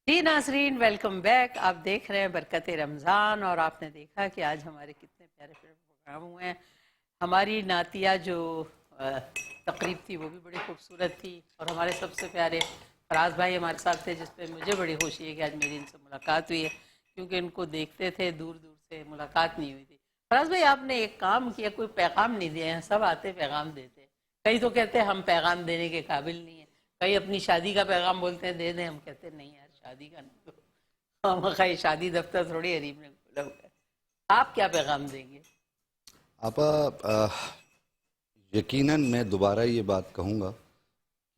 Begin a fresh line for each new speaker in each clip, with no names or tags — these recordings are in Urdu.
جی ناظرین، ویلکم بیک. آپ دیکھ رہے ہیں برکت رمضان اور آپ نے دیکھا کہ آج ہمارے کتنے پیارے پیارے پروگرام ہوئے ہیں. ہماری نعتیہ جو تقریب تھی وہ بھی بڑی خوبصورت تھی اور ہمارے سب سے پیارے فراز بھائی ہمارے ساتھ تھے، جس پہ مجھے بڑی خوشی ہے کہ آج میری ان سے ملاقات ہوئی ہے، کیونکہ ان کو دیکھتے تھے دور دور سے، ملاقات نہیں ہوئی تھی. فراز بھائی، آپ نے ایک کام کیا، کوئی پیغام نہیں دیا ہے. سب آتے پیغام دیتے ہیں. کئی تو کہتے ہیں ہم پیغام دینے کے قابل نہیں ہیں، کئی اپنی شادی کا پیغام بولتے ہیں دے دیں، ہم کہتے ہیں نہیں یار شادی کا نہیں تو ہم خواہ شادی دفتر تھوڑی حریم نے کھولا ہوا ہے. آپ کیا پیغام دیں گے؟
آپا یقیناً میں دوبارہ یہ بات کہوں گا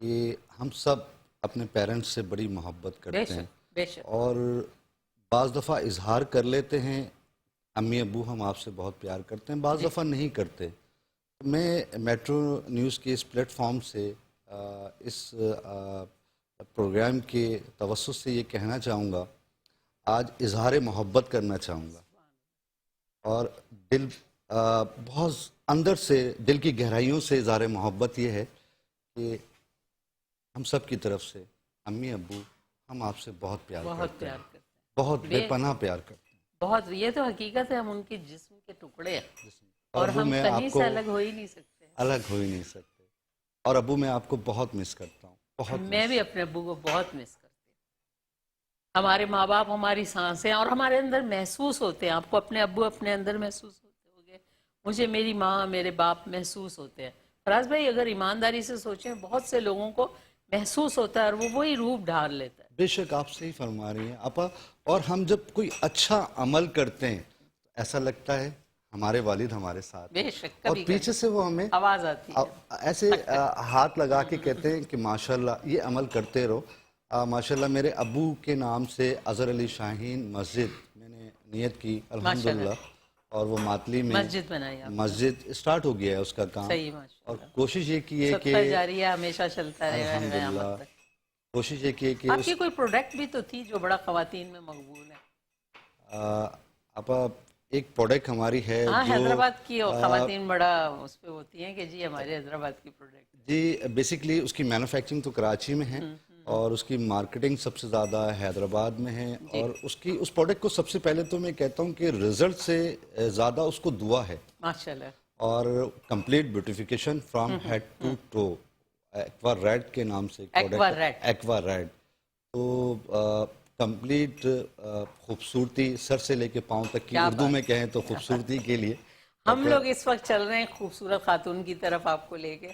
کہ ہم سب اپنے پیرنٹس سے بڑی محبت
بے
کرتے ہیں
شک بے شک.
اور بعض دفعہ اظہار کر لیتے ہیں امی ابو ہم آپ سے بہت پیار کرتے ہیں، بعض
جی
دفعہ نہیں کرتے. میں میٹرو نیوز کے اس پلیٹ فارم سے اس پروگرام کے توسط سے یہ کہنا چاہوں گا، آج اظہار محبت کرنا چاہوں گا. اور دل بہت اندر سے، دل کی گہرائیوں سے اظہار محبت یہ ہے کہ ہم سب کی طرف سے امی ابو ہم آپ سے بہت پیار
بہت
کرتے
پیار
ہیں،
کرتے
بہت
ہیں.
بے پناہ پیار کرتے ہیں.
بہت، یہ تو حقیقت ہے، ہم ان کے جسم کے ٹکڑے ہیں
اور
اور
ابو
ہم
میں
کہیں
آپ
سے
کو
الگ ہو ہی نہیں سکتے.
الگ ہو ہی نہیں سکتے، اور ابو میں آپ کو بہت مس کرتا ہوں، بہت
میں
مس.
بھی اپنے ابو کو بہت مس کرتی ہوں. ہمارے ماں باپ ہماری سانسیں اور ہمارے اندر محسوس ہوتے ہیں. آپ کو اپنے ابو اپنے اندر محسوس ہوتے ہوگے، مجھے میری ماں میرے باپ محسوس ہوتے ہیں. فراز بھائی اگر ایمانداری سے سوچیں، بہت سے لوگوں کو محسوس ہوتا ہے اور وہ وہی روپ ڈھال لیتا ہے.
بے شک آپ صحیح فرما رہی ہیں آپا. اور ہم جب کوئی اچھا عمل کرتے ہیں ایسا لگتا ہے ہمارے والد ہمارے ساتھ ہیں،
بے شک.
اور
کبھی
پیچھے
کبھی
سے وہ ہمیں
آواز آتی ہے.
ایسے ہاتھ لگا کے کہتے ہیں کہ ماشاءاللہ یہ عمل کرتے رہو. ماشاءاللہ میرے ابو کے نام سے اظہر علی شاہین مسجد میں نے نیت کی الحمدللہ،
ماشاءاللہ
اور وہ ماتلی میں
مسجد بنائی آپ نے.
مسجد اسٹارٹ ہو گیا ہے اس کا کام.
صحیح،
اور
ماشاءاللہ.
کوشش یہ کی ہے کہ
صدقہ جاریہ ہمیشہ چلتا رہے گا
الحمدللہ،
قیامت تک.
کوشش یہ کی ہے کہ
آپ
اس
کی کوئی پروڈکٹ بھی تو تھی جو بڑا خواتین میں مقبول ہے؟
آپا ایک پروڈکٹ ہماری ہے
ہاں،
جو
حیدرآباد کی خواتین بڑا اس پہ ہوتی ہیں کہ جی ہمارے حیدرآباد کی پروڈکٹ.
جی بیسیکلی اس کی مینوفیکچرنگ تو کراچی میں ہے اور اس کی مارکیٹنگ سب سے زیادہ حیدرآباد میں ہے.
جی
اور اس پروڈکٹ کو سب سے پہلے تو میں کہتا ہوں کہ رزلٹ سے زیادہ اس کو دعا ہے،
ماشاءاللہ.
اور complete beautification from head to toe. Aqua Red کے نام سے ایک
Aqua
product,
Red.
Aqua Red. تو کمپلیٹ خوبصورتی سر سے لے کے پاؤں تک کی،
کیا
اردو
بات
میں
ہے.
کہیں تو خوبصورتی کے لیے.
ہم لوگ اس وقت چل رہے ہیں خوبصورت خاتون کی طرف آپ کو لے کے.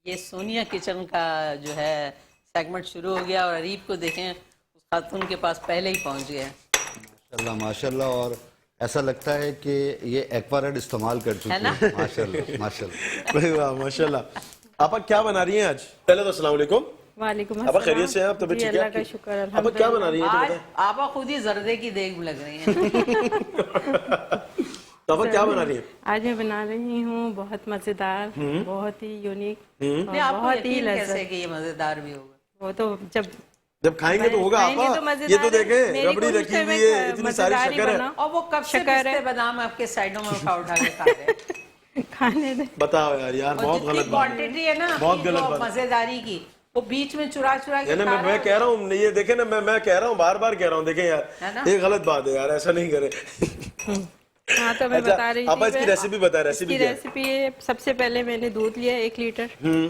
یہ سونیا کچن کا جو ہے سیگمنٹ شروع ہو گیا اور عریب کو دیکھیں اس خاتون کے پاس پہلے ہی پہنچ گئے ہیں.
ماشاءاللہ ماشاءاللہ. اور ایسا لگتا ہے کہ یہ ایکوا ریڈ استعمال کر چکی ہے. ماشاءاللہ ماشاءاللہ.
واہ ماشاءاللہ. آپا کیا بنا رہی ہیں آج؟ پہلے تو السلام علیکم.
وعلیکم
آپا خیریت سے ہیں
السلام.
آپ؟ طبیعت
جی
ٹھیک ہے
اللہ
آپ
کا
کی؟
شکر
آپا کیا بنا
الحمدللہ.
رہی ہیں تو
آج
بتائیں.
آپا خود ہی زردے کی دیگ لگ رہی ہیں.
تو آپا کیا بنا رہی ہیں؟
آج میں بنا رہی ہوں بہت مزیدار، بہت ہی یونیک اور
نہیں، آپ کو
بہت ہی
یقین کیسے
لذت.
کہ یہ مزیدار بھی ہوگا؟
وہ تو جب
جب کھائیں گے تو ہوگا
کھائیں گے
آپا.
تو
یہ
مزیدار
تو
ہے.
دیکھیں
میری
ربڑی
کوشش
رکھی
ہے
ہوئی
میں
ہے، اتنی ساری
مزیدار ہی
شکر ہے.
بناؤں.
اور وہ کب سے
شکر ہے.
پستے بادام آپ کے سائڈوں میں اٹھا اٹھا کے کھا رہے ہیں.
کھانے دیں.
بتاؤ یار، یار
اور
بہت
جتنی
غلط بات ہے،
کوانٹٹی ہے نا
بہت غلط
جو
بات ہے.
مزیداری کی، وہ بیچ میں چرا چرا کے
یعنی
کھا رہے
میں
ہیں.
کہہ رہا ہوں، یہ دیکھیں نا، میں کہہ رہا ہوں، بار بار کہہ رہا ہوں، دیکھیں یار
ہے نا؟
یہ غلط بات ہے یار، ایسا نہیں کرے.
ہاں تو میں
اچھا
بتا رہی
آپا
تھی،
اس کی ریسیپی بتائیں،
اس
ریسیپی
کی
کیا ہے؟
ریسیپی سب سے پہلے میں نے دودھ لیا 1 لیٹر.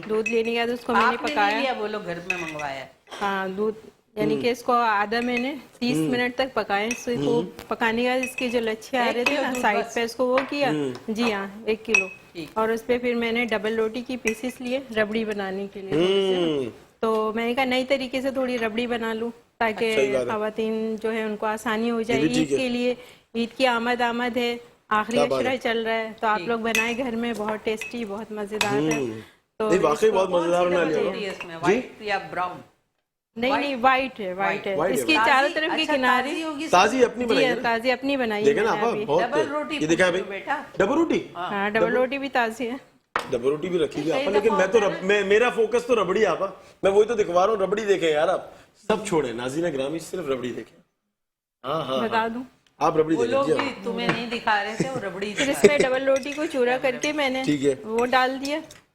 دودھ لینے کے بعد اس کو میں نے
آپ نے نہیں
پکایا.
لیا، وہ لوگ گھر میں منگوایا ہے.
ہاں دودھ، یعنی کہ اس کو آدھا میں نے 30 منٹ تک پکائے. اس کو پکانے کے بعد اس کے جو لچھے آ
1
رہے تھے
کلو
نا
دودھ
سائڈ
بس؟
پہ، اس کو وہ کیا. جی ہاں 1 کلو.
ٹھیک.
اور اس پہ پھر میں نے ڈبل روٹی کی پیسز لیے ربڑی بنانے کے لیے تھوڑے سے نا. تو میں نے کہا نئی طریقے سے تھوڑی ربڑی بنا لوں
صحیح
تاکہ
بات ہے،
خواتین جو ہے ان کو آسانی ہو
یہ
جائے.
بھی ٹھیک
عید
ہے.
کے لیے، عید کی آمد ہے، آخری
کیا بات ہے.
عشرہ چل رہا ہے، تو آپ
ٹھیک.
لوگ بنائیں گھر میں. بہت ٹیسٹی، بہت مزیدار ہے. تو
نہیں
اس
واقعی
کو
بہت
کون
مزیدار
سی
بنا
ڈبل
لیا
روٹی ہے اس میں،
جی.
وائٹ یا براؤن؟
نہیں وائٹ ہے،
وائٹ
ہے.
وائٹ
اس
ہے.
کی چاروں
تازی؟
طرف کے
اچھا
کنارے
تازی ہوگی.
تازی اپنی
جی
بنائی ہے نا؟
تازی اپنی بنائی ہے
دیکھیں
میں
نا
نے
آپا
ابھی.
بہت.
ڈبل روٹی
یہ دیکھا
پوچھ
بھائی،
لو بیٹا.
ڈبل روٹی.
ہاں ڈبل روٹی بھی تازی ہے.
ڈبل روٹی بھی رکھی ہوئی
کئی
آپا،
دفعہ
لیکن میں تو
ہوتا ہے نا.
میرا فوکس تو ربڑی آپا. میں وہی تو دکھوا رہا ہوں، ربڑی دیکھیں یار آپ. سب چھوڑیں ناظرین گرامی، صرف ربڑی دیکھیں. ہاں ہاں ہاں
بتا دوں
آپ ربڑی
وہ
دیکھیں.
لوگ
جی
بھی تمہیں نہیں دکھا رہے تھے، وہ ربڑی
پھر
دکھا
اس
رہے
پہ ڈبل روٹی کو چورا کر کے میں نے
ٹھیک ہے.
وہ ڈال دیا.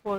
4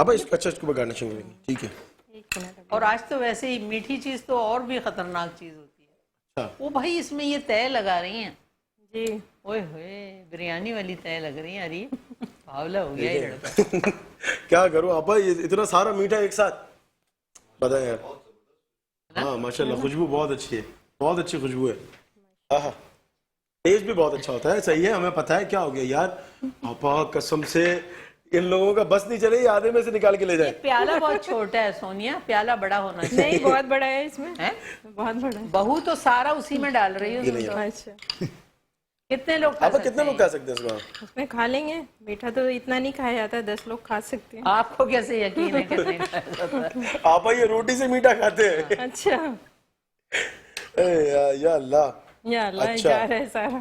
اب اس اچھا اس کو گارنشنگ کریں گے, ٹھیک ہے.
1 منٹ.
اور آج تو ویسے ہی میٹھی چیز تو اور بھی خطرناک چیز ہوتی ہے.
اچھا
وہ بھائی اس میں یہ تہ لگا رہی ہیں,
جی
اوئے ہوئے بریانی والی تہ لگ رہی ہیں. ارے باولا ہو گیا یہ لڑکا.
کیا کروں آپا, یہ اتنا سارا میٹھا ایک ساتھ, بتائیں یار. ہاں ماشاء اللہ خوشبو بہت اچھی ہے, بہت اچھی خوشبو ہے. آہا ٹیسٹ بھی بہت اچھا ہوتا ہے. صحیح ہے, ہمیں پتہ ہے کیا ہو گیا یار آپا, قسم سے ان لوگوں کا بس نہیں چلے, یہ آدھے میں سے نکال کے لے جائیں.
پیالہ بہت چھوٹا ہے سونیا, پیالہ بڑا ہونا چاہیے.
نہیں بہت بڑا ہے اس میں,
ہیں؟
بہت بڑا ہے.
بہو تو سارا اسی میں ڈال رہی ہے. اس میں
اچھا
کتنے لوگ کھا
آپا
سکتے
کتنے
ہیں؟
لوگ کھا سکتے ہیں اس کو؟
اس میں کھا لیں گے. میٹھا تو اتنا نہیں کھایا جاتا, 10 لوگ کھا سکتے ہیں.
آپ کو کیسے یقین ہے کتنے کھایا جاتا ہے؟
آپا یہ روٹی سے میٹھا کھاتے ہیں.
اچھا
یا اللہ,
یا اللہ,
اچھا.
جا رہا ہے سارا.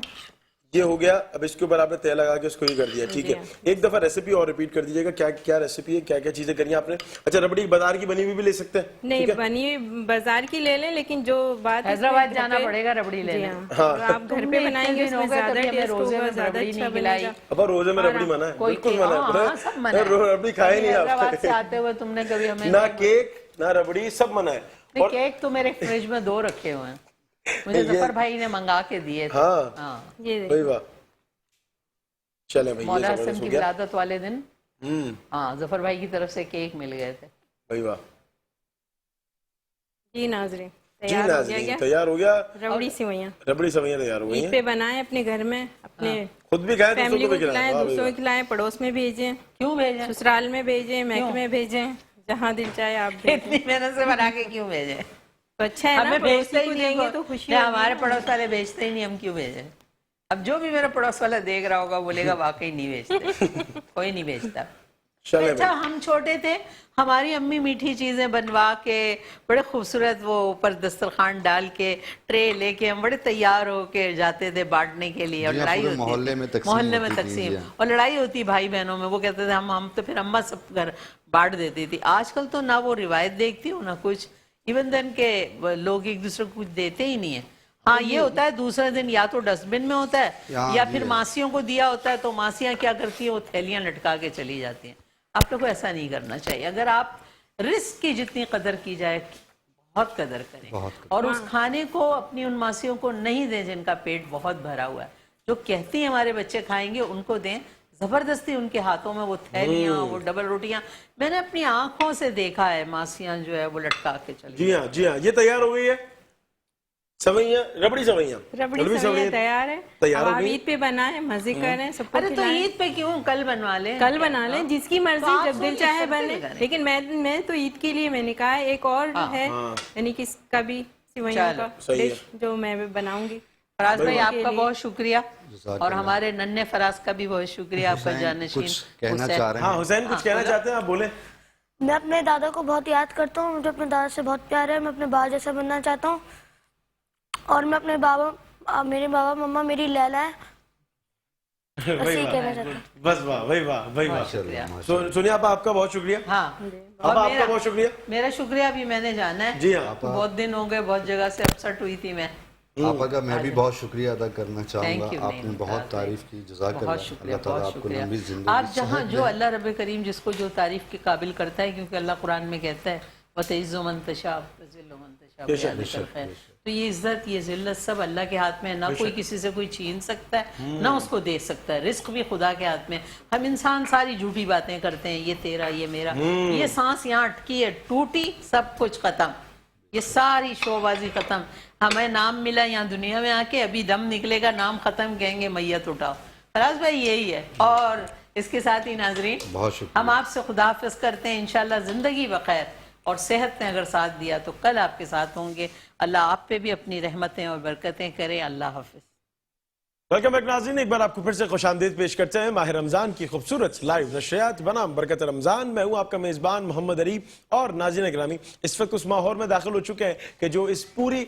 یہ ہو گیا. اب اس کے اوپر آپ نے تیل لگا کے اس کو ہی کر دیا, ٹھیک ہے. ایک دفعہ ریسیپی اور ریپیٹ کر دیجیے گا, کیا کیا ریسیپی ہے, کیا کیا چیزیں کری ہیں آپ نے. اچھا ربڑی بازار کی بنی ہوئی بھی لے سکتے ہیں,
نہیں بنی ہوئی بازار کی لے لیں, لیکن جو بات
حیدرآباد جانا پڑے گا ربڑی لینے.
آپ گھر پہ بنائیں گے اس میں زیادہ ٹیسٹ ہوگا, زیادہ اچھا بنے گا.
ابا روزے میں ربڑی منع ہے, بالکل منع ہے. ربڑی کھائے نہیں آپ
حیدرآباد سے آتے ہوئے تم نے کبھی ہمیں
نہ کیک نہ ربڑی, سب منع ہے.
نہیں, کیک تو میرے فریج میں 2 رکھے ہوئے ہیں, مجھے ظفر بھائی نے منگا کے دیے تھے.
ہاں
یہ
وہی بات. چلیں بھائی
مولا
یہ
حسن
زبردست
کی
ہو گیا.
ولادت والے دن ہاں ظفر بھائی کی طرف سے کیک مل گئے تھے.
وہی بات.
جی ناظرین,
جی
تیار ہو گیا
ناظرین
کیا
تیار ہو گیا,
ربڑی سیویاں.
ربڑی سویاں تیار ہو گئی
عید
ہیں.
پہ بنائیں اپنے گھر میں, اپنے
خود بھی کھائیں
فیملی
دوسروں
کو
کو بھی
کھلائیں,
کھلائیں.
دوسروں کو کھلائیں, پڑوس میں بھیجیں,
کیوں بھیجیں؟
سسرال میں بھیجیں, محکمے میں بھیجیں, جہاں دل چاہے آپ بھیجیں.
اتنی محنت سے بنا کے کیوں بھیجیں؟
تو اچھا ہے نا,
ہمیں
پڑوسی
بھیجتے
کو
ہی
دیں گے
نہیں,
تو خوشی
نہیں
ہوگی.
ہمارے پڑوس والے بھیجتے ہی نہیں, ہم کیوں بھیجیں؟ اب جو بھی میرا پڑوس والا دیکھ رہا ہوگا بولے گا واقعی نہیں بھیجتے, کوئی نہیں بھیجتا. اچھا ہم چھوٹے تھے, ہماری امی میٹھی چیزیں بنوا کے بڑے خوبصورت وہ اوپر دسترخوان ڈال کے ٹرے لے کے ہم بڑے تیار ہو کے جاتے تھے بانٹنے کے لیے. اور لڑائی ہوتی
محلے میں تقسیم
محلے میں تقسیم, اور لڑائی ہوتی بھائی بہنوں میں. وہ کہتے تھے ہم تو پھر اماں سب گھر بانٹ دیتی تھی. آج کل تو نہ وہ روایت دیکھتی ہوں نہ کچھ, ایون دن کے لوگ ایک دوسرے کو کچھ دیتے ہی نہیں ہیں. ہاں یہ ہوتا ہے دوسرے دن یا تو ڈسٹ بن میں ہوتا ہے یا پھر ماسیوں کو دیا ہوتا ہے, تو ماسیاں کیا کرتی ہیں, وہ تھیلیاں لٹکا کے چلی جاتی ہیں. آپ لوگ کو ایسا نہیں کرنا چاہیے. اگر آپ رزق کی جتنی قدر کی جائے بہت قدر کریں, اور اس کھانے کو اپنی ان ماسیوں کو نہیں دیں جن کا پیٹ بہت بھرا ہوا ہے. جو کہتی ہیں ہمارے بچے کھائیں گے ان کو دیں. زبردستی ان کے ہاتھوں میں وہ تھیلیاں, وہ ڈبل روٹیاں, میں نے اپنی آنکھوں سے دیکھا ہے ماسیاں جو ہے وہ لٹکا کے چلی.
جی ہاں جی ہاں, یہ تیار ہو گئی ہے سویاں, ربڑی سویاں.
ربڑی سویاں تیار ہے.
تیار ہو
آپ
گئی.
عید پہ بنائیں, مزے کریں, سب کو
ارے تو
کھلائیں.
عید پہ کیوں, کل بنوا لیں,
کل بنا لیں, جس کی مرضی, جب دل چاہے بنے.
لگانے.
لیکن میں تو عید کے لیے میں نے کہا ایک اور ہے, یعنی کس کا بھی سویوں کا ڈش جو میں بناؤں گی.
فراز بھائی آپ کا بہت شکریہ, اور ہمارے ننھے فراز کا بھی بہت شکریہ, آپ کا جانشین
کہنا چاہ رہے ہیں.
ہاں حسین کچھ کہنا چاہتے ہیں, آپ بولیں.
میں اپنے دادا کو بہت یاد کرتا ہوں, مجھے اپنے دادا سے بہت پیار ہے, میں اپنے بابا جیسا بننا چاہتا ہوں. اور میں اپنے میرے بابا مما میری لیلا ہے, بس یہی کہنا چاہتا ہوں.
بس واہ, وہی واہ, وہی واہ. سونیا آپ کا بہت شکریہ.
ہاں
اب آپ کا بہت شکریہ.
میرا شکریہ بھی میں نے جانا ہے.
جی ہاں,
بہت دن ہو گئے, بہت جگہ سے اپسٹ ہوئی تھی میں.
آپا کا میں بھی بہت شکریہ ادا کرنا چاہوں گا, آپ نے بہت تعریف کی, جزاک
بہت
اللہ.
شکریہ,
اللہ تعالیٰ
بہت
آپ کو
شکریہ.
لمبی زندگی,
آپ جہاں جو اللہ رب کریم جس کو جو تعریف کے قابل کرتا ہے, کیونکہ اللہ قرآن میں کہتا ہے وَتَعِزُّ مَن تَشَاءُ وَتُذِلُّ مَن تَشَاءُ بِيَدِكَ الْخَيْرُ. تو یہ عزت, یہ ذلت سب اللہ کے ہاتھ میں ہے, نہ کوئی کسی سے کوئی چھین سکتا ہے نہ اس کو دے سکتا ہے. رزق بھی خدا کے ہاتھ میں. ہم انسان ساری جھوٹی باتیں کرتے ہیں, یہ تیرا, یہ میرا, یہ سانس یہاں اٹکی ہے, ٹوٹی, سب کچھ ختم, یہ ساری شو بازی ختم. ہمیں نام ملا یہاں دنیا میں آ کے, ابھی دم نکلے گا نام ختم, کہیں گے میت اٹھاؤ. فراز بھائی یہی ہے. اور اس کے ساتھ ہی ناظرین
بہت شکریہ.
ہم آپ سے خداحافظ کرتے ہیں, انشاءاللہ زندگی بخیر اور صحت نے اگر ساتھ دیا تو کل آپ کے ساتھ ہوں گے. اللہ آپ پہ بھی اپنی رحمتیں اور برکتیں کرے. اللہ حافظ.
ویلکم بیک ناظرین, ایک بار آپ کو پھر سے خوش آمدید پیش کرتے ہیں ماہ رمضان کی خوبصورت لائیو نشریات بنام برکت رمضان. میں ہوں آپ کا میزبان محمد علی, اور ناظرین گرامی اس وقت اس ماحول میں داخل ہو چکے ہیں کہ جو اس پوری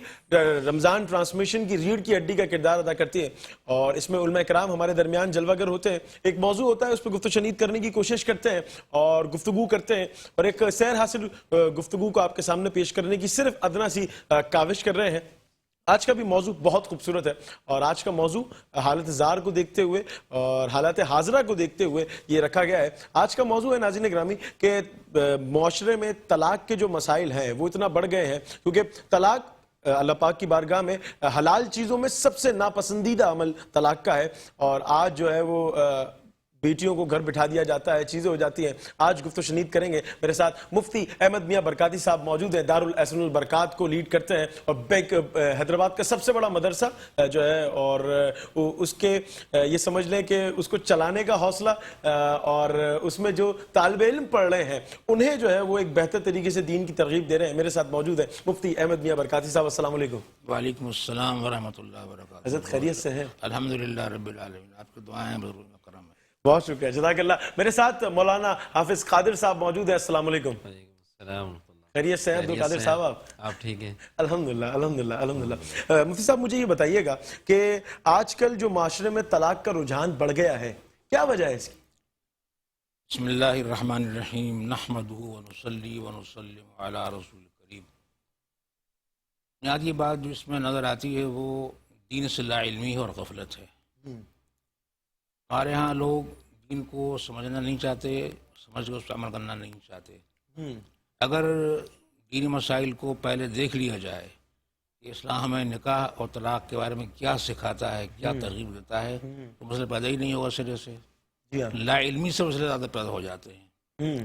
رمضان ٹرانسمیشن کی ریڑھ کی ہڈی کا کردار ادا کرتی ہے, اور اس میں علماء کرام ہمارے درمیان جلوہ گر ہوتے ہیں. ایک موضوع ہوتا ہے, اس پہ گفت و شنید کرنے کی کوشش کرتے ہیں اور گفتگو کرتے ہیں, اور ایک سیر حاصل گفتگو کو آپ کے سامنے پیش کرنے کی صرف ادنا سی کاوش کر رہے ہیں. آج کا بھی موضوع بہت خوبصورت ہے اور آج کا موضوع حالت زار کو دیکھتے ہوئے اور حالات حاضرہ کو دیکھتے ہوئے یہ رکھا گیا ہے. آج کا موضوع ہے ناظرین گرامی کہ معاشرے میں طلاق کے جو مسائل ہیں وہ اتنا بڑھ گئے ہیں کیونکہ طلاق اللہ پاک کی بارگاہ میں حلال چیزوں میں سب سے ناپسندیدہ عمل طلاق کا ہے. اور آج جو ہے وہ بیٹیوں کو گھر بٹھا دیا جاتا ہے, چیزیں ہو جاتی ہیں. آج گفت و شنید کریں گے. میرے ساتھ مفتی احمد میاں برکاتی صاحب موجود ہیں, دارالحسن البرکات کو لیڈ کرتے ہیں اور حیدرآباد کا سب سے بڑا مدرسہ جو ہے اور اس کے یہ سمجھ لیں کہ اس کو چلانے کا حوصلہ اور اس میں جو طالب علم پڑھ رہے ہیں انہیں جو ہے وہ ایک بہتر طریقے سے دین کی ترغیب دے رہے ہیں. میرے ساتھ موجود ہیں مفتی احمد میاں برکاتی صاحب. السلام علیکم.
وعلیکم السلام ورحمۃ اللہ وبرکاتہ.
حضرت خیریت سے ہیں؟
الحمدللہ رب العالمین, آپ کی دعائیں بزرگ کرم ہے.
بہت شکریہ, جزاک اللہ. میرے ساتھ مولانا حافظ قادر صاحب موجود ہیں. السلام علیکم.
السلام.
خیریت سے ہیں عبد القادر صاحب؟
آپ ٹھیک ہیں؟
الحمدللہ الحمدللہ الحمدللہ. مفتی صاحب مجھے یہ بتائیے گا کہ آج کل جو معاشرے میں طلاق کا رجحان بڑھ گیا ہے, کیا وجہ ہے اس کی؟
بسم اللہ الرحمن الرحیم, نحمدہ ونصلی ونسلم علی رسول کریم. بنیادی بات جو اس میں نظر آتی ہے وہ دین سے لا علمی اور غفلت ہے. ہمارے ہاں لوگ دین کو سمجھنا نہیں چاہتے, سمجھ کر اس پر عمل کرنا نہیں چاہتے. اگر دینی مسائل کو پہلے دیکھ لیا جائے کہ اسلام ہمیں نکاح اور طلاق کے بارے میں کیا سکھاتا ہے, کیا ترغیب دیتا ہے, تو مسئلہ پیدا ہی نہیں ہوگا سرے سے. لا علمی سے مسئلے زیادہ پیدا ہو جاتے ہیں.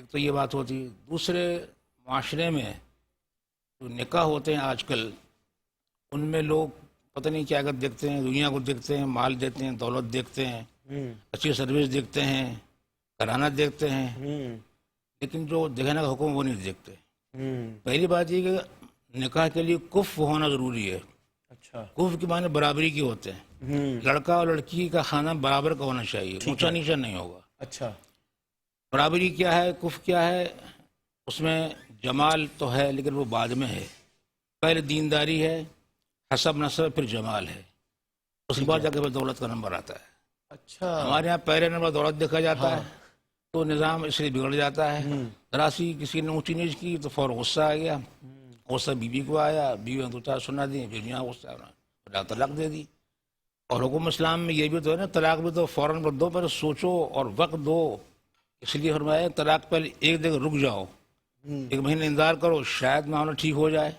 ایک تو یہ بات ہوتی ہے. دوسرے, معاشرے میں جو نکاح ہوتے ہیں آج کل ان میں لوگ پتہ نہیں کیا کر دیکھتے ہیں, دنیا کو دیکھتے ہیں, مال دیتے ہیں, دولت دیکھتے ہیں, اچھی سروس دیکھتے ہیں, گھرانہ دیکھتے ہیں, لیکن جو دیکھنے کا حکم وہ نہیں دیکھتے. پہلی بات یہ کہ نکاح کے لیے کف ہونا ضروری ہے.
اچھا.
کف کے معنی برابری کے ہوتے ہیں. لڑکا اور لڑکی کا خانہ برابر کا ہونا چاہیے, اونچا نیچا نہیں ہوگا.
اچھا.
برابری کیا ہے, کف کیا ہے, اس میں جمال تو ہے لیکن وہ بعد میں ہے. پہلے دینداری ہے, حسب نسب, پھر جمال ہے, اس کے بعد جا کے پھر دولت کا نمبر آتا ہے.
اچھا.
ہمارے یہاں پہلے نمبر دولت دیکھا جاتا ہے تو نظام اس لیے بگڑ جاتا ہے. ذرا سی کسی نے اونچی نیچ کی تو فوراً غصہ آ گیا, غصہ بیوی کو آیا, بیوی نے دو چار سنا دی, پھر یہاں غصہ آنا, طلاق دے دی. اور حکم اسلام میں یہ بھی تو ہے نا, طلاق بھی تو فوراً دو, پہلے سوچو اور وقت دو. اس لیے فرمایا طلاق پہلے ایک جگہ رک جاؤ, ایک مہینے انتظار کرو, شاید معاملہ ٹھیک ہو جائے.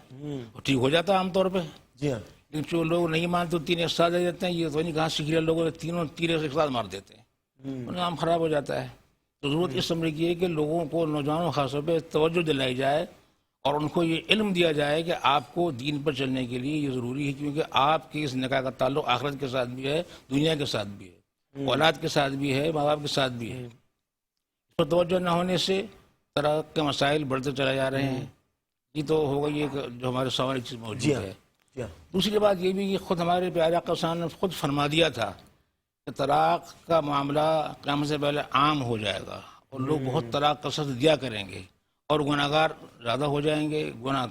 اور ٹھیک ہو جاتا ہے عام طور پہ.
جی ہاں.
لیکن جو لوگ نہیں مانتے تین ایک ساتھ دے دیتے ہیں, یہ تو نہیں کہاں سیکھ لیا لوگوں نے, تینوں تیرے سے ایک ساتھ مار دیتے ہیں, نظام خراب ہو جاتا ہے. تو ضرورت اس عمر کی ہے کہ لوگوں کو, نوجوانوں خاص طور پہ توجہ دلائی جائے اور ان کو یہ علم دیا جائے کہ آپ کو دین پر چلنے کے لیے یہ ضروری ہے, کیونکہ آپ کے اس نکاح کا تعلق آخرت کے ساتھ بھی ہے, دنیا کے ساتھ بھی ہے, اولاد کے ساتھ بھی ہے, ماں باپ کے ساتھ بھی ہے. اس پر توجہ نہ ہونے سے طلاق کے مسائل بڑھتے چلے جا رہے ہیں. یہ تو ہوگا یہ جو ہمارے سامنے چیز موجود ہے. دوسری بات یہ بھی کہ خود ہمارے پیارے آقا صلی اللہ علیہ وسلم نے خود فرما دیا تھا کہ طلاق کا معاملہ قیامت سے پہلے عام ہو جائے گا اور لوگ بہت طلاق کا سخت دیا کریں گے اور گناہ گار زیادہ ہو جائیں گے, گناہ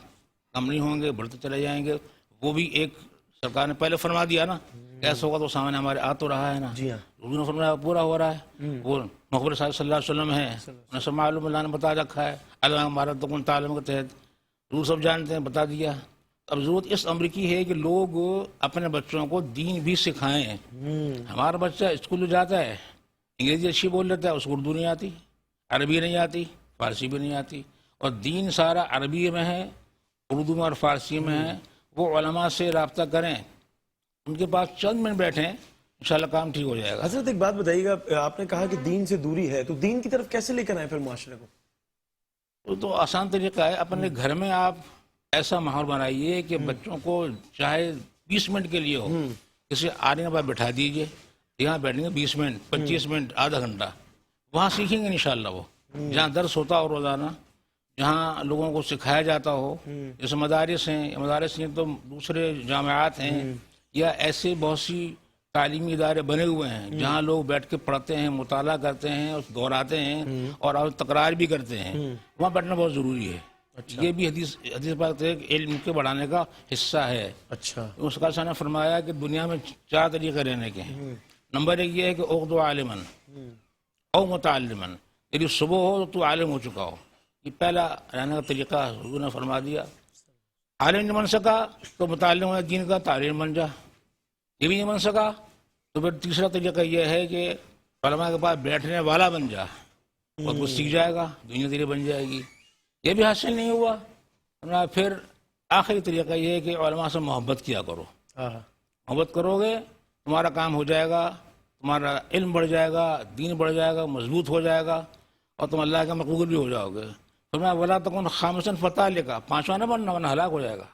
کم نہیں ہوں گے, بڑھتے چلے جائیں گے. وہ بھی ایک سرکار نے پہلے فرما دیا نا, ایسا ہوگا تو سامنے ہمارے آ تو رہا ہے نا. حضور نے فرمایا پورا ہو رہا ہے. وہ مخبر صلی اللہ علیہ وسلم ہے, انہیں سب معلوم, اللہ نے بتا رکھا ہے, اللہ ہمارا تو تعلیم کے تحت حضور سب جانتے ہیں, بتا دیا. اب ضرورت اس امر کی ہے کہ لوگ اپنے بچوں کو دین بھی سکھائیں. ہمارا بچہ اسکول جاتا ہے, انگریزی اچھی بول لیتا ہے, اس کو اردو نہیں آتی, عربی نہیں آتی, فارسی بھی نہیں آتی, اور دین سارا عربی میں ہے, اردو میں اور فارسی میں ہے. وہ علماء سے رابطہ کریں, ان کے پاس چند منٹ بیٹھیں, انشاءاللہ کام ٹھیک ہو جائے گا.
حضرت ایک بات بتائیے گا, آپ نے کہا کہ دین سے دوری ہے, تو دین کی طرف کیسے لے کر آئے پھر معاشرے کو؟
تو آسان طریقہ ہے, اپنے گھر میں آپ ایسا ماحول بنائیے کہ بچوں کو چاہے 20 منٹ کے لیے ہو, کسی آنے کے بعد بٹھا دیجئے, یہاں بیٹھیں گے 20 منٹ, 25 منٹ, آدھا گھنٹہ, وہاں سیکھیں گے انشاءاللہ. وہ جہاں درس ہوتا ہو روزانہ, جہاں لوگوں کو سکھایا جاتا ہو, جیسے مدارس ہیں, مدارس نہیں تو دوسرے جامعات ہیں, یا ایسے بہت سی تعلیمی ادارے بنے ہوئے ہیں جہاں لوگ بیٹھ کے پڑھتے ہیں, مطالعہ کرتے ہیں, دہراتے ہیں اور تکرار بھی کرتے ہیں, وہاں بیٹھنا بہت ضروری ہے. یہ بھی حدیث بات ہے کہ علم کے بڑھانے کا حصہ ہے.
اچھا.
اس کا نے فرمایا کہ دنیا میں 4 طریقے رہنے کے ہیں. نمبر 1 یہ ہے کہ اغدو عالمن او متعلمن, یعنی صبح ہو تو عالم ہو چکا ہو. یہ پہلا رہنے کا طریقہ حضور نے فرما دیا. عالم نہیں بن سکا تو متعلم دین کا تعلیم بن جا، یہ بھی نہیں بن سکا تو پھر تیسرا طریقہ یہ ہے کہ علماء کے پاس بیٹھنے والا بن جا، اور کچھ سیکھ جائے گا، دنیا دھیرے بن جائے گی. یہ بھی حاصل نہیں ہوا، پھر آخری طریقہ یہ ہے کہ علماء سے محبت کیا کرو. محبت کرو گے تمہارا کام ہو جائے گا، تمہارا علم بڑھ جائے گا، دین بڑھ جائے گا، مضبوط ہو جائے گا، اور تم اللہ کا مقبول بھی ہو جاؤ گے. ولا تکن خامسن فتح لکھا، پانچواں نہ بننا ورنہ ہلاک ہو جائے گا.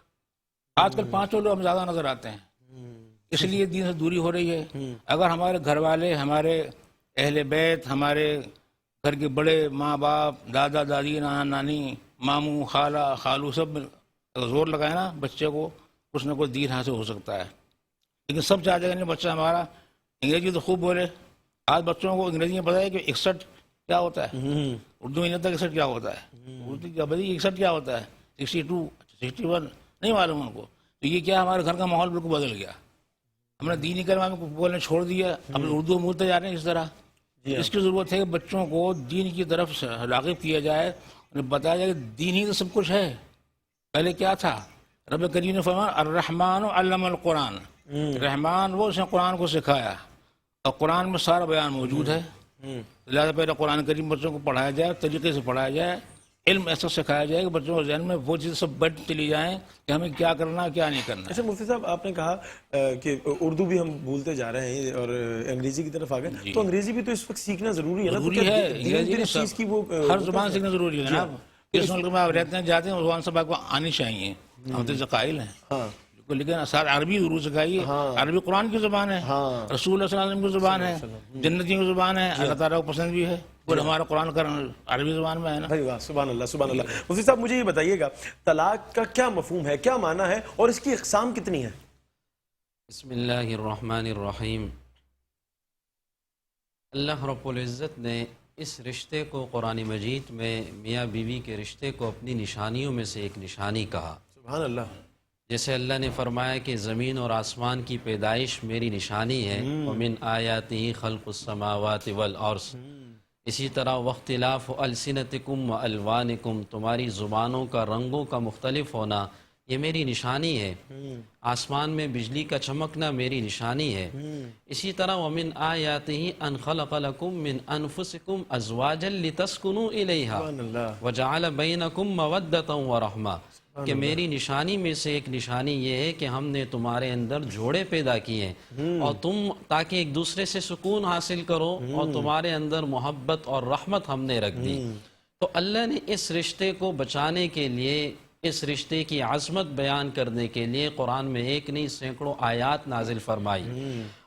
آج کل پانچوں لوگ ہم زیادہ نظر آتے ہیں، اس لیے دین سے دوری ہو رہی ہے. اگر ہمارے گھر والے، ہمارے اہل بیت، ہمارے گھر کے بڑے ماں باپ، دادا دادی، نانا نانی، ماموں خالہ خالو سب اگر زور لگائے نا بچے کو، کچھ نہ کچھ دین حاصل ہو سکتا ہے. لیکن سب چاہتے ہیں بچہ ہمارا انگریزی تو خوب بولے. آج بچوں کو انگریزی میں پتا ہے کہ 61 کیا ہوتا ہے، اردو میں نہیں ہوتا 61 کیا ہوتا ہے، اردو کیا بھائی 61 کیا ہوتا ہے، 62 61 نہیں معلوم ان کو. تو یہ کیا ہمارے گھر کا ماحول بالکل بدل گیا، ہم نے دینی کلمہ میں بولنے چھوڑ دیا، اب اردو بولتے جا رہے ہیں اس طرح. اس کی ضرورت ہے کہ بچوں کو دین کی طرف سے راغب کیا جائے، انہیں بتایا جائے کہ دین ہی تو سب کچھ ہے. پہلے کیا تھا؟ رب کریم نے فرمایا الرحمن علم القرآن، رحمان وہ اس نے قرآن کو سکھایا، اور قرآن میں سارا بیان موجود ہے. لہٰذا پہلے قرآن کریم بچوں کو پڑھایا جائے، طریقے سے پڑھایا جائے، علم ایسا سکھایا جائے کہ بچوں کے ذہن میں وہ چیزیں سب بیٹھ چلی جائیں کہ ہمیں کیا کرنا کیا نہیں کرنا.
اچھا مفتی صاحب، آپ نے کہا کہ اردو بھی ہم بھولتے جا رہے ہیں اور انگریزی کی طرف آ گئے، تو انگریزی بھی تو اس وقت سیکھنا ضروری ہے نا؟
ضروری ہے، انگریزی
اس چیز کی وہ
ہر زبان سیکھنا ضروری ہے جناب. اس ملک میں آپ رہتے ہیں جاتے ہیں، زبان سب آپ کو آنی چاہیے، ہم تو قائل ہیں. لیکن ساتھ عربی ضرور سکھائیے. عربی قرآن کی زبان ہے، رسول اللہ صلی اللہ علیہ وسلم کی زبان ہے، جنتیوں کی زبان ہے، اللہ تعالیٰ کو پسند بھی ہے. اور ہمارا قرآن کا عربی زبان میں ہے نا.
بھائی واہ، سبحان اللہ سبحان اللہ. مفتی صاحب مجھے یہ بتائیے گا، طلاق کا کیا مفہوم ہے، کیا معنی ہے، اور اس کی اقسام کتنی ہیں؟
بسم اللہ الرحمن الرحیم. اللہ رب العزت نے اس رشتے کو قرآن مجید میں میاں بیوی کے رشتے کو اپنی نشانیوں میں سے ایک نشانی کہا.
سبحان اللہ.
جیسے اللہ نے فرمایا کہ زمین اور آسمان کی پیدائش میری نشانی ہے، وَمِنْ آیَاتِهِ خَلْقُ السَّمَاوَاتِ وَالْأَرْضِ. اسی طرح وَاخْتِلَافُ أَلْسِنَتِكُمْ وَأَلْوَانِكُمْ، تمہاری زبانوں کا، رنگوں کا مختلف ہونا یہ میری نشانی ہے. آسمان میں بجلی کا چمکنا میری نشانی ہے. اسی طرح وَمِنْ آیَاتِهِ أَنْ خَلَقَ لَكُم مِّنْ أَنفُسِكُمْ أَزْوَاجًا لِتَسْكُنُوا إِلَيْهَا وَجَعَلَ بَيْنَكُمْ مَوَدَّةً وَرَحْمَةً. کہ میری نشانی میں سے ایک نشانی یہ ہے کہ ہم نے تمہارے اندر جوڑے پیدا کیے اور تم تاکہ ایک دوسرے سے سکون حاصل کرو، اور تمہارے اندر محبت اور رحمت ہم نے رکھ دی. تو اللہ نے اس رشتے کو بچانے کے لیے، اس رشتے کی عظمت بیان کرنے کے لیے قرآن میں ایک نہیں سینکڑوں آیات نازل فرمائی.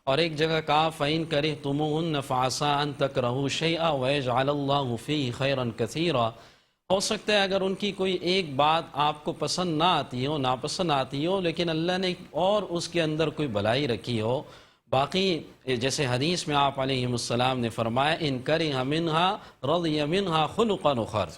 اور ایک جگہ کہا فَإِن كَرِهْتُمُوهُنَّ فَعَسَىٰ أَن تَكْرَهُوا شَيْئًا وَيَجْعَلَ اللَّهُ فِيهِ خَيْرًا كَثِيرًا. ہو سکتا ہے اگر ان کی کوئی ایک بات آپ کو پسند نہ آتی ہو، ناپسند آتی ہو، لیکن اللہ نے اور اس کے اندر کوئی بھلائی رکھی ہو. باقی جیسے حدیث میں آپ علیہ السلام نے فرمایا ان کرہ منہا رضی منہا خلقا آخر.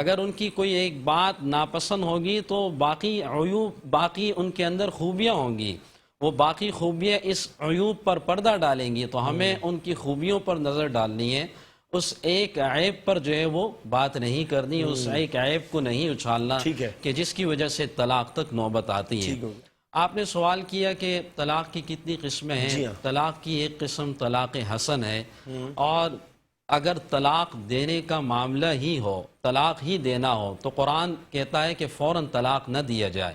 اگر ان کی کوئی ایک بات ناپسند ہوگی تو باقی عیوب، باقی ان کے اندر خوبیاں ہوں گی، وہ باقی خوبیاں اس عیوب پر پردہ ڈالیں گی. تو ہمیں ان کی خوبیوں پر نظر ڈالنی ہے، اس ایک عیب پر جو ہے وہ بات نہیں کرنی، اس ایک عیب کو نہیں اچھالنا کہ جس کی وجہ سے طلاق تک نوبت آتی ہے. آپ نے سوال کیا کہ طلاق کی کتنی قسمیں ہیں. طلاق کی ایک قسم طلاق حسن ہے، اور اگر طلاق دینے کا معاملہ ہی ہو، طلاق ہی دینا ہو، تو قرآن کہتا ہے کہ فوراً طلاق نہ دیا جائے.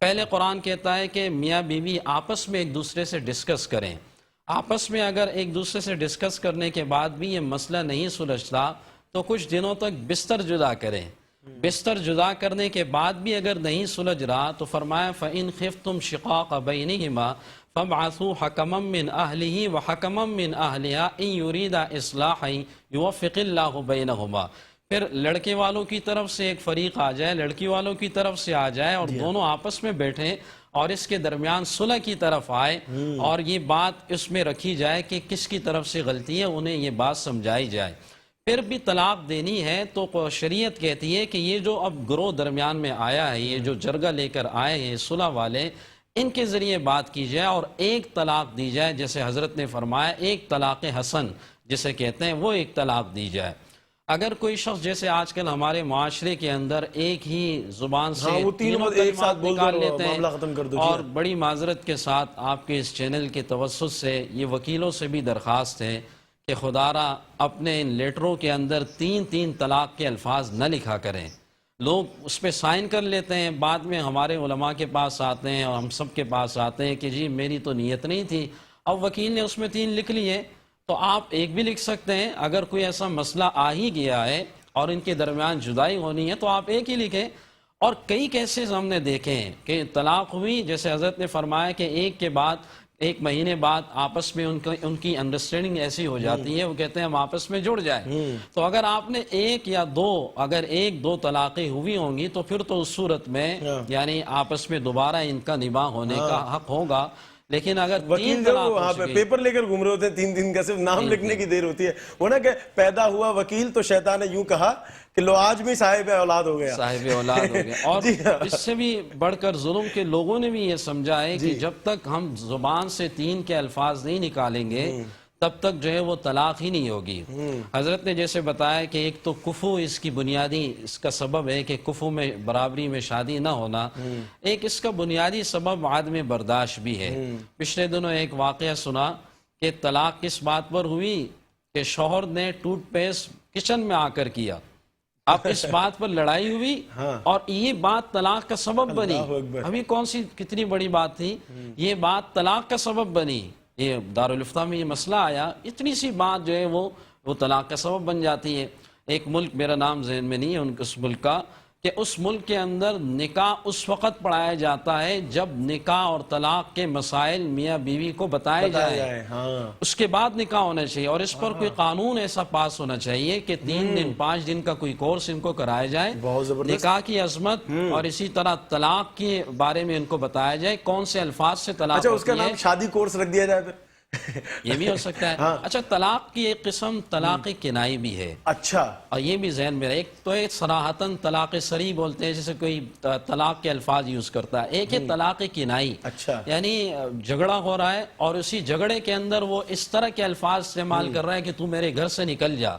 پہلے قرآن کہتا ہے کہ میاں بیوی آپس میں ایک دوسرے سے ڈسکس کریں. آپس میں اگر ایک دوسرے سے ڈسکس کرنے کے بعد بھی یہ مسئلہ نہیں سلجھتا تو کچھ دنوں تک بستر جدا کریں. بستر جدا کرنے کے بعد بھی اگر نہیں سلجھ رہا تو فرمایا فَإِنْ خِفْتُمْ شِقَاقَ بَيْنِهِمَا فَابْعَثُوا حَكَمًا مِّنْ أَهْلِهِ وَحَكَمًا مِّنْ أَهْلِهَا إِنْ يُرِيدَا إِصْلَاحًا يُوَفِّقِ اللَّهُ بَيْنَهُمَا. پھر لڑکے والوں کی طرف سے ایک فریق آ جائے، لڑکی والوں کی طرف سے آ جائے، اور دونوں آپس میں بیٹھیں اور اس کے درمیان صلح کی طرف آئے، اور یہ بات اس میں رکھی جائے کہ کس کی طرف سے غلطی ہے، انہیں یہ بات سمجھائی جائے. پھر بھی طلاق دینی ہے تو شریعت کہتی ہے کہ یہ جو اب گروہ درمیان میں آیا ہے، یہ جو جرگہ لے کر آئے ہیں صلح والے، ان کے ذریعے بات کی جائے اور ایک طلاق دی جائے. جیسے حضرت نے فرمایا ایک طلاق حسن جسے کہتے ہیں وہ ایک طلاق دی جائے. اگر کوئی شخص جیسے آج کل ہمارے معاشرے کے اندر ایک ہی زبان سے
وہ تینوں ایک ساتھ بول
نکال
دو
لیتے ہیں،
معاملہ ختم کر دو،
اور بڑی معذرت کے ساتھ آپ کے اس چینل کے توسط سے یہ وکیلوں سے بھی درخواست ہے کہ خدا را اپنے ان لیٹروں کے اندر 3 طلاق کے الفاظ نہ لکھا کریں. لوگ اس پہ سائن کر لیتے ہیں، بعد میں ہمارے علماء کے پاس آتے ہیں اور ہم سب کے پاس آتے ہیں کہ جی میری تو نیت نہیں تھی، اب وکیل نے اس میں 3 لکھ لیے. تو آپ ایک بھی لکھ سکتے ہیں. اگر کوئی ایسا مسئلہ آ ہی گیا ہے اور ان کے درمیان جدائی ہونی ہے تو آپ ایک ہی لکھیں. اور کئی کیسز ہم نے دیکھے ہیں کہ طلاق ہوئی، جیسے حضرت نے فرمایا کہ ایک مہینے بعد آپس میں ان کی انڈرسٹینڈنگ ایسی ہو جاتی ہے، وہ کہتے ہیں ہم آپس میں جڑ جائیں. تو اگر آپ نے 1 یا 2 اگر 1-2 طلاقیں ہوئی ہوں گی تو پھر تو اس صورت میں یعنی آپس میں دوبارہ ان کا نباہ ہونے کا حق ہوگا. لیکن اگر 3
وکیل جو وہاں پہ پیپر لے کر گھوم رہے ہوتے ہیں 3 دن کا، صرف نام لکھنے کی دیر ہوتی ہے. وہ نا کہ پیدا ہوا وکیل تو شیطان نے یوں کہا کہ لو آج بھی صاحب اولاد ہو گیا.
صاحب اولاد ہو گیا. اور اس سے بھی بڑھ کر ظلم کے لوگوں نے بھی یہ سمجھا ہے کہ جب تک ہم زبان سے 3 کے الفاظ نہیں نکالیں گے تب تک جو ہے وہ طلاق ہی نہیں ہوگی. حضرت نے جیسے بتایا کہ ایک تو کفو اس کی بنیادی اس کا سبب ہے کہ کفو میں برابری میں شادی نہ ہونا. ایک اس کا بنیادی سبب عدم برداشت بھی ہے. پچھلے دنوں ایک واقعہ سنا کہ طلاق کس بات پر ہوئی کہ شوہر نے ٹوتھ پیسٹ کچن میں آ کر کیا. اب اس بات پر لڑائی ہوئی اور یہ بات طلاق کا سبب بنی. ابھی کون سی کتنی بڑی بات تھی، یہ بات طلاق کا سبب بنی. یہ دارالفتہ میں یہ مسئلہ آیا، اتنی سی بات جو ہے وہ طلاق کا سبب بن جاتی ہے. ایک ملک، میرا نام ذہن میں نہیں ہے اس ملک کا، کہ اس ملک کے اندر نکاح اس وقت پڑھایا جاتا ہے جب نکاح اور طلاق کے مسائل میاں بیوی کو بتائے جائیں، اس کے بعد نکاح ہونا چاہیے. اور اس پر کوئی قانون ایسا پاس ہونا چاہیے کہ 3 دن 5 دن کا کوئی کورس ان کو کرایا جائے، نکاح کی عظمت اور اسی طرح طلاق کے بارے میں ان کو بتایا جائے کون سے الفاظ سے طلاق
اچھا اس کا
ہوتی ہے.
نام شادی کورس رکھ دیا جائے پھر.
یہ بھی ہو سکتا ہے. اچھا طلاق کی ایک قسم طلاق کنائی بھی ہے.
اچھا،
اور یہ بھی ذہن میں رہے. ایک تو ایک صراحتاً طلاق صریح بولتے ہیں، جیسے کوئی طلاق کے الفاظ یوز کرتا ہے. ایک ہے طلاق کنائی،
اچھا،
یعنی جھگڑا ہو رہا ہے اور اسی جھگڑے کے اندر وہ اس طرح کے الفاظ استعمال کر رہا ہے کہ تو میرے گھر سے نکل جا،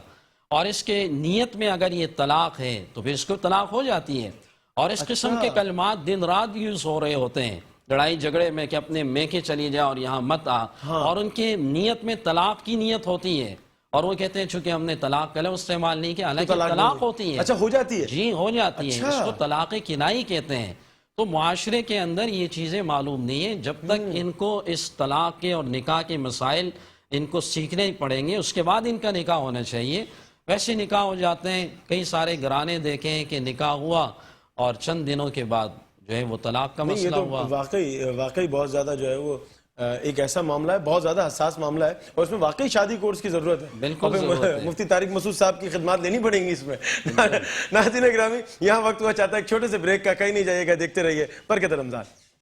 اور اس کے نیت میں اگر یہ طلاق ہے تو پھر اس کو طلاق ہو جاتی ہے. اور اس قسم کے کلمات دن رات یوز ہو رہے ہوتے ہیں لڑائی جھگڑے میں کہ اپنے میکے چلی جا اور یہاں مت آ. اور ان کے نیت میں طلاق کی نیت ہوتی ہے اور وہ کہتے ہیں چونکہ ہم نے طلاق کا لفظ استعمال نہیں کیا، حالانکہ طلاق ہوتی ہے.
اچھا ہو جاتی ہے.
جی ہو جاتی ہے. اس کو طلاق کنائی کہتے ہیں. تو معاشرے کے اندر یہ چیزیں معلوم نہیں ہیں. جب تک ان کو اس طلاق کے اور نکاح کے مسائل ان کو سیکھنے پڑیں گے اس کے بعد ان کا نکاح ہونا چاہیے. ویسے نکاح ہو جاتے ہیں، کئی سارے گھرانے دیکھیں کہ نکاح ہوا اور چند دنوں کے بعد جو ہے وہ طلاق کا مسئلہ ہوا.
واقعی بہت زیادہ جو ہے وہ ایک ایسا معاملہ ہے، بہت زیادہ حساس معاملہ ہے اور اس میں واقعی شادی کورس کی ضرورت ہے.
بالکل ضرورت ہے.
مفتی طارق مسعود صاحب کی خدمات لینی پڑیں گی اس میں. ناظرین گرامی، یہاں وقت ہوا چاہتا ہے ایک چھوٹے سے بریک کا، کہیں نہیں جائیے گا، دیکھتے رہیے برکت رمضان.